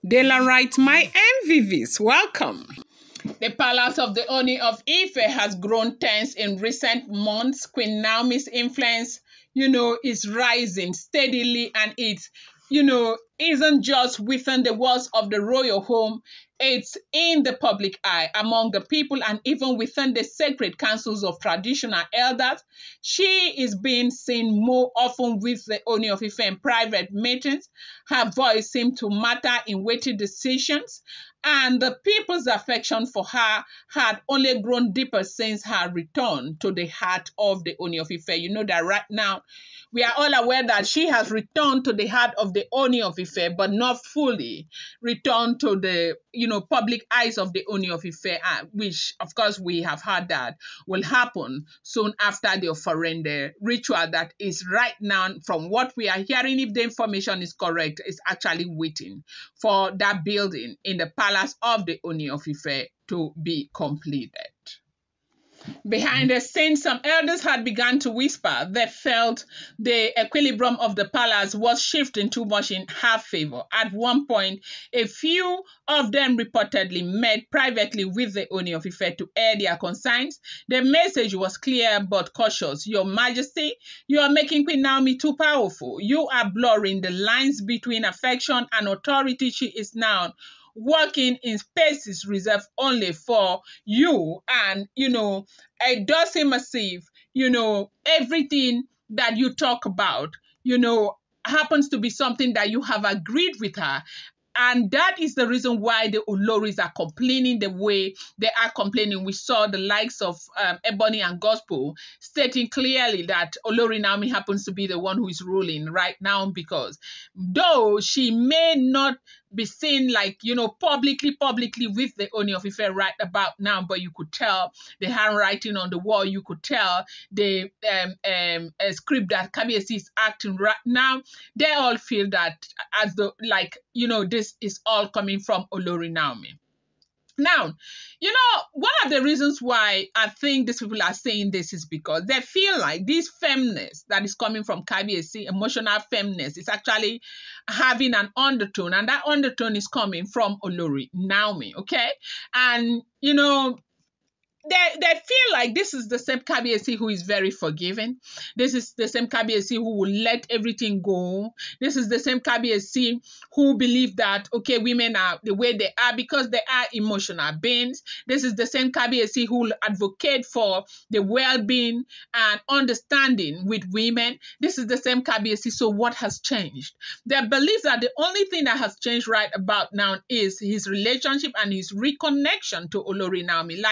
Dela writes, my MVVs, welcome. The palace of the Ooni of Ife has grown tense in recent months. Queen Naomi's influence, is rising steadily, and it's, isn't just within the walls of the royal home. It's in the public eye, among the people, and even within the sacred councils of traditional elders. She is being seen more often with the Ooni of Ife in private meetings. Her voice seems to matter in weighty decisions, and the people's affection for her had only grown deeper since her return to the heart of the Ooni of Ife. You know that right now, we are all aware that she has returned to the heart of the Ooni of Ife, but not fully returned to the, public eyes of the Ooni of Ife, which, of course, we have heard that will happen soon after the Oforende ritual that is right now, from what we are hearing, if the information is correct, is actually waiting for that building in the palace of the Ooni of Ife to be completed. Behind the scenes, some elders had begun to whisper. They felt the equilibrium of the palace was shifting too much in her favor. At one point, a few of them reportedly met privately with the Ooni of Ife to air their concerns. The message was clear but cautious. Your Majesty, you are making Queen Naomi too powerful. You are blurring the lines between affection and authority. She is now working in spaces reserved only for you, and it does seem as if everything that you talk about happens to be something that you have agreed with her. And that is the reason why the Oloris are complaining the way they are complaining. We saw the likes of Ebony and Gospel stating clearly that Olori Naomi happens to be the one who is ruling right now, because though she may not be seen like, publicly with the Ooni of Ife right about now, but you could tell the handwriting on the wall, you could tell the script that Kabiyesi is acting right now. They all feel that as though, this is all coming from Olori Naomi. Now, one of the reasons why I think these people are saying this is because they feel like this feminist that is coming from Kabiyesi, emotional feminist, is actually having an undertone, and that undertone is coming from Olori Naomi, okay? And, they feel like this is the same Kabiyesi who is very forgiving. This is the same Kabiyesi who will let everything go. This is the same Kabiyesi who believe that, okay, women are the way they are because they are emotional beings. This is the same Kabiyesi who will advocate for the well-being and understanding with women. This is the same Kabiyesi. So what has changed? They believe that the only thing that has changed right about now is his relationship and his reconnection to Olori Naomi.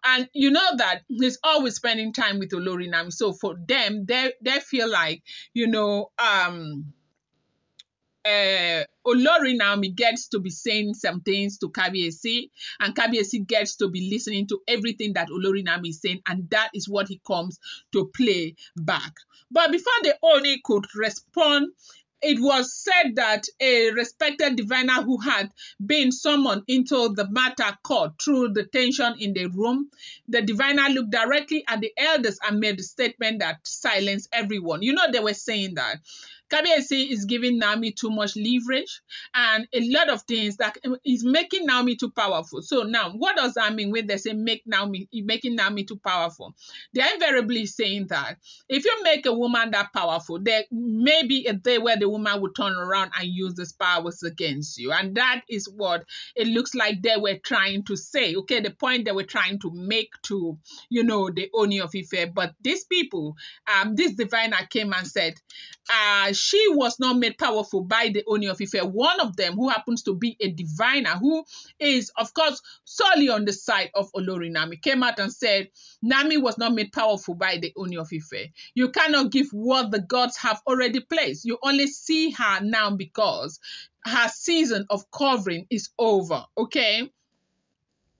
And you know that he's always spending time with Olori Naomi. So for them, they feel like, Olori Naomi gets to be saying some things to Kabiyesi, and Kabiyesi gets to be listening to everything that Olori Naomi is saying, and that is what he comes to play back. But before the Oni could respond, it was said that a respected diviner who had been summoned into the matter caught through the tension in the room. The diviner looked directly at the elders and made a statement that silenced everyone. They were saying that Kabiyesi is giving Naomi too much leverage and a lot of things that is making Naomi too powerful. So now, what does that mean when they say making Naomi too powerful? They're invariably saying that if you make a woman that powerful, there may be a day where the woman would turn around and use these powers against you. And that is what it looks like they were trying to say. Okay, the point they were trying to make to, the Ooni of Ife. But these people, this diviner came and said, she was not made powerful by the Ooni of Ife. One of them, who happens to be a diviner, who is, of course, solely on the side of Olori Naomi, came out and said, Naomi was not made powerful by the Ooni of Ife. You cannot give what the gods have already placed. You only see her now because her season of covering is over, okay?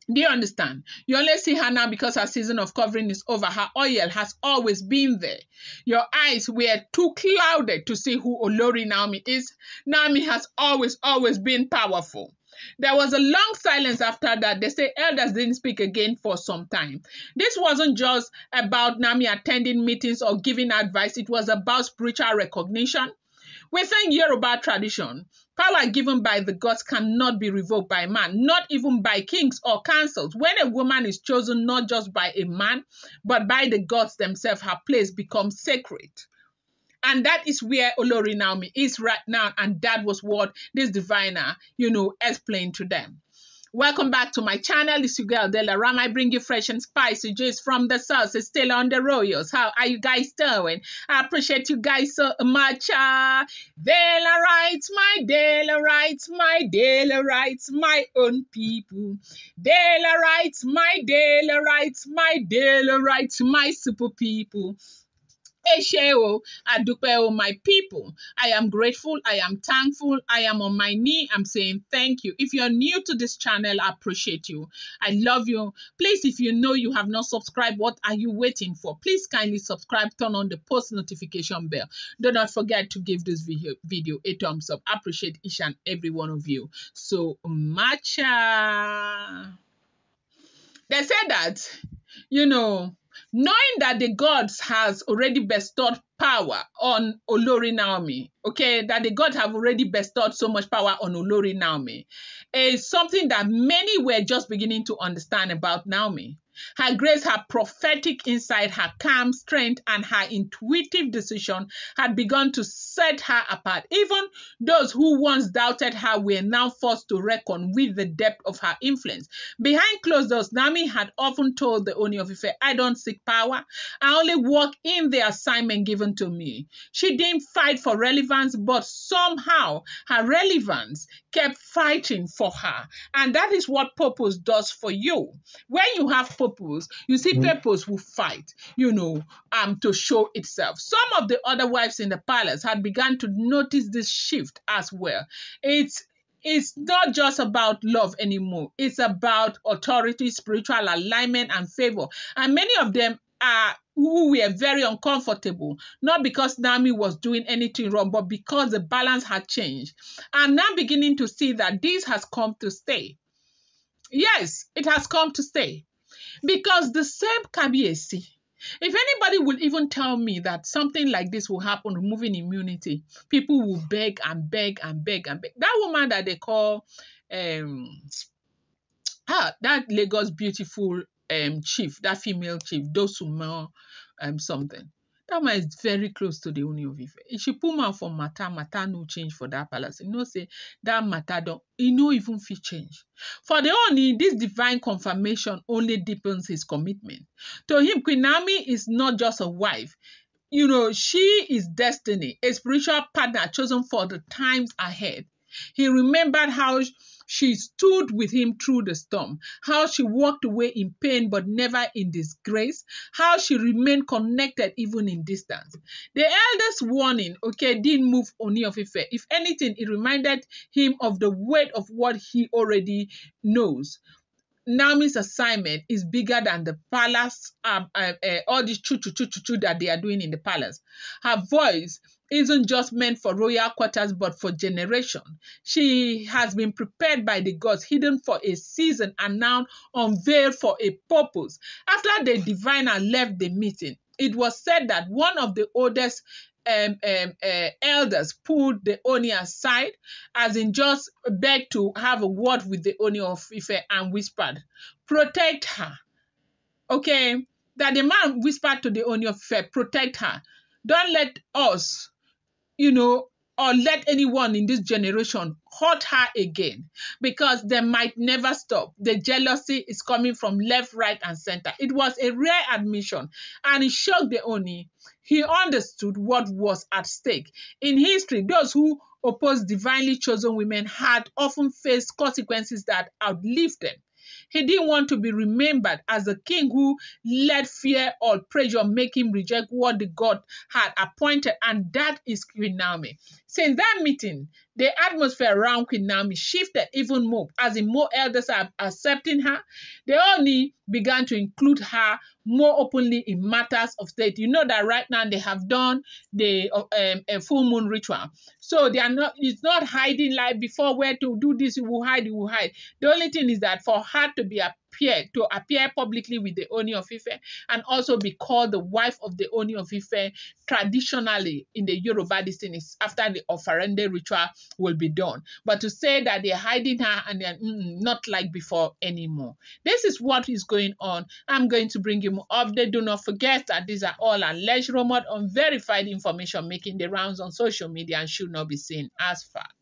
Do you understand? You only see her now because her season of covering is over. Her oil has always been there. Your eyes were too clouded to see who Olori Naomi is. Naomi has always been powerful. There was a long silence after that. They say elders didn't speak again for some time. This wasn't just about Naomi attending meetings or giving advice. It was about spiritual recognition. Within Yoruba tradition, power given by the gods cannot be revoked by man, not even by kings or councils. When a woman is chosen not just by a man, but by the gods themselves, her place becomes sacred. And that is where Olori Naomi is right now. And that was what this diviner, explained to them. Welcome back to my channel. It's your girl, Della Ram. I bring you fresh and spicy juice from the source. It's still on the royals. How are you guys doing? I appreciate you guys so much. Della writes, my Della writes, my Della writes, my own people. Della writes, my Della writes, my Della writes, my super people. Esheo, Adupeo, my people. I am grateful. I am thankful. I am on my knee. I'm saying thank you. If you're new to this channel, I appreciate you. I love you. Please, if you know you have not subscribed, what are you waiting for? Please kindly subscribe, turn on the post notification bell. Do not forget to give this video a thumbs up. I appreciate each and every one of you so much. They said that, knowing that the gods has already bestowed power on Olori Naomi, that the gods have already bestowed so much power on Olori Naomi, is something that many were just beginning to understand about Naomi. Her grace, her prophetic insight, her calm strength, and her intuitive decision had begun to set her apart. Even those who once doubted her were now forced to reckon with the depth of her influence. Behind closed doors, Naomi had often told the Ooni of Ife, I don't seek power. I only walk in the assignment given to me. She didn't fight for relevance, but somehow her relevance kept fighting for her. And that is what purpose does for you. When you have purpose, you see purpose will fight, to show itself. Some of the other wives in the palace had begun to notice this shift as well. It's not just about love anymore. It's about authority, spiritual alignment, and favor. And many of them who were very uncomfortable, not because Naomi was doing anything wrong, but because the balance had changed. I'm now beginning to see that this has come to stay. Yes, it has come to stay. Because the same Kabiyesi, if anybody will even tell me that something like this will happen, removing immunity, people will beg and beg and beg and beg. That woman that they call that Lagos beautiful chief, that female chief, Dosumo something. That man is very close to the Ooni of Ife. If she put man for matter no change for that palace. Say that matter don't, no even fit change. For the Ooni, this divine confirmation only deepens his commitment. To him, Queen Naomi is not just a wife. She is destiny, a spiritual partner chosen for the times ahead. He remembered how she stood with him through the storm, how she walked away in pain but never in disgrace, how she remained connected even in distance. The eldest warning, didn't move Ooni of Ife. If anything, it reminded him of the weight of what he already knows. Naomi's assignment is bigger than the palace, all this choo-choo that they are doing in the palace. Her voice isn't just meant for royal quarters, but for generation. She has been prepared by the gods, hidden for a season, and now unveiled for a purpose. After the diviner left the meeting, it was said that one of the oldest elders pulled the Ooni aside, as in just begged to have a word with the Ooni of Ife and whispered, protect her. That the man whispered to the Ooni of Ife, protect her. Don't let us, or let anyone in this generation hurt her again, because they might never stop. The jealousy is coming from left, right, and center. It was a rare admission, and it shocked the Ooni. He understood what was at stake. In history, those who opposed divinely chosen women had often faced consequences that outlived them. He didn't want to be remembered as a king who let fear or pressure make him reject what the God had appointed, and that is Queen Naomi. Since that meeting, the atmosphere around Queen Naomi shifted even more, as in more elders are accepting her. They only began to include her more openly in matters of state. You know that right now they have done the full moon ritual. So they are not, it's not hiding like before where to do this, you will hide, you will hide. The only thing is that for her to appear publicly with the Ooni of Ife and also be called the wife of the Ooni of Ife, traditionally in the Yoruba, this thing is after the Ofarende ritual will be done. But to say that they're hiding her and they're not like before anymore. This is what is going on. I'm going to bring you more update. Do not forget that these are all alleged, rumored, unverified information making the rounds on social media and should not be seen as fact.